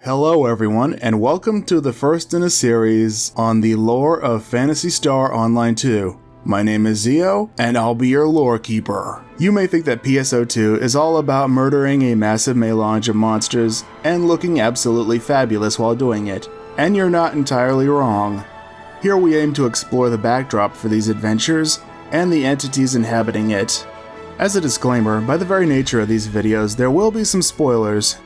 Hello everyone, and welcome to the first in a series on the lore of Phantasy Star Online 2. My name is Zio, and I'll be your lore keeper. You may think that PSO2 is all about murdering a massive melange of monsters and looking absolutely fabulous while doing it, and you're not entirely wrong. Here we aim to explore the backdrop for these adventures and the entities inhabiting it. As a disclaimer, by the very nature of these videos, there will be some spoilers.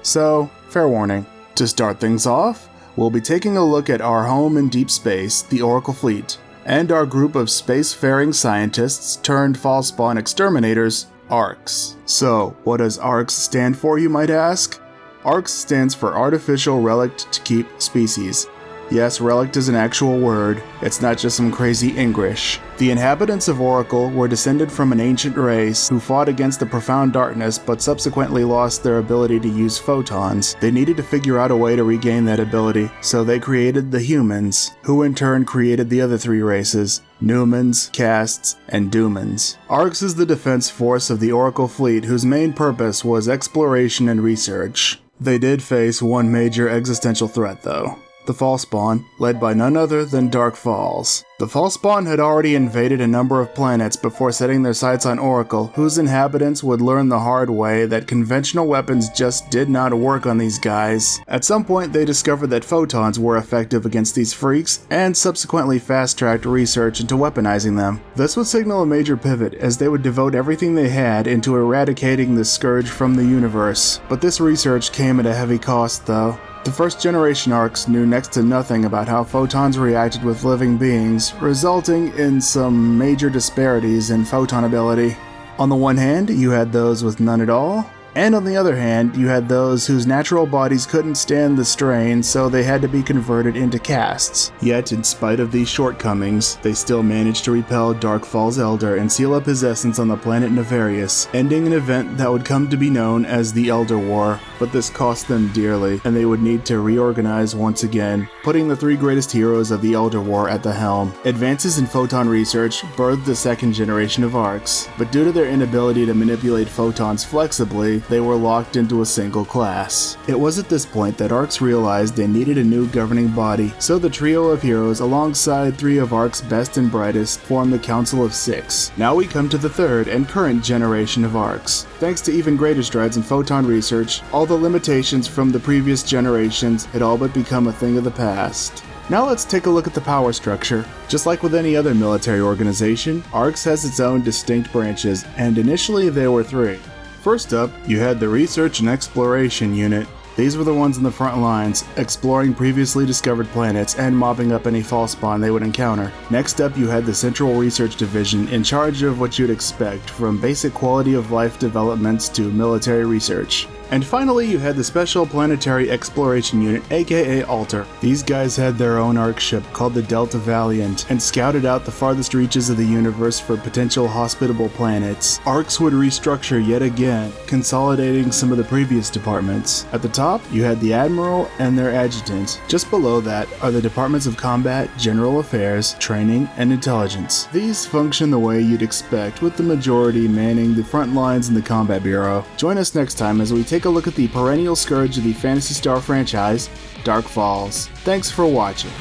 So, fair warning. To start things off, we'll be taking a look at our home in deep space, the Oracle Fleet, and our group of spacefaring scientists turned false-spawn exterminators, ARKS. So, what does ARKS stand for, you might ask? ARKS stands for Artificial Relict to Keep Species. Yes, relict is an actual word, it's not just some crazy English. The inhabitants of Oracle were descended from an ancient race who fought against the profound darkness but subsequently lost their ability to use photons. They needed to figure out a way to regain that ability, so they created the humans, who in turn created the other three races, Numans, Castes, and Doomans. ARKS is the defense force of the Oracle Fleet whose main purpose was exploration and research. They did face one major existential threat though. The Falspawn, led by none other than Dark Falls. The Falspawn had already invaded a number of planets before setting their sights on Oracle, whose inhabitants would learn the hard way that conventional weapons just did not work on these guys. At some point they discovered that photons were effective against these freaks, and subsequently fast-tracked research into weaponizing them. This would signal a major pivot, as they would devote everything they had into eradicating the scourge from the universe. But this research came at a heavy cost though. The first generation ARKS knew next to nothing about how photons reacted with living beings, resulting in some major disparities in photon ability. On the one hand, you had those with none at all, and on the other hand, you had those whose natural bodies couldn't stand the strain, so they had to be converted into castes. Yet, in spite of these shortcomings, they still managed to repel Dark Falls Elder and seal up his essence on the planet Nefarious, ending an event that would come to be known as the Elder War. But this cost them dearly, and they would need to reorganize once again, putting the three greatest heroes of the Elder War at the helm. Advances in photon research birthed the second generation of ARKS, but due to their inability to manipulate photons flexibly, they were locked into a single class. It was at this point that ARKS realized they needed a new governing body, so the trio of heroes alongside three of ARKS' best and brightest formed the Council of Six. Now we come to the third and current generation of ARKS. Thanks to even greater strides in photon research, all the limitations from the previous generations had all but become a thing of the past. Now let's take a look at the power structure. Just like with any other military organization, ARKS has its own distinct branches, and initially there were three. First up, you had the Research and Exploration Unit. These were the ones in the front lines, exploring previously discovered planets and mopping up any falspawn they would encounter. Next up, you had the Central Research Division, in charge of what you'd expect, from basic quality of life developments to military research. And finally, you had the Special Planetary Exploration Unit, aka ALTER. These guys had their own ARK ship called the Delta Valiant, and scouted out the farthest reaches of the universe for potential hospitable planets. ARKS would restructure yet again, consolidating some of the previous departments. At the top, you had the Admiral and their adjutant. Just below that are the Departments of Combat, General Affairs, Training, and Intelligence. These function the way you'd expect, with the majority manning the front lines in the Combat Bureau. Join us next time as we take a look at the perennial scourge of the Phantasy Star franchise, Dark Falls. Thanks for watching.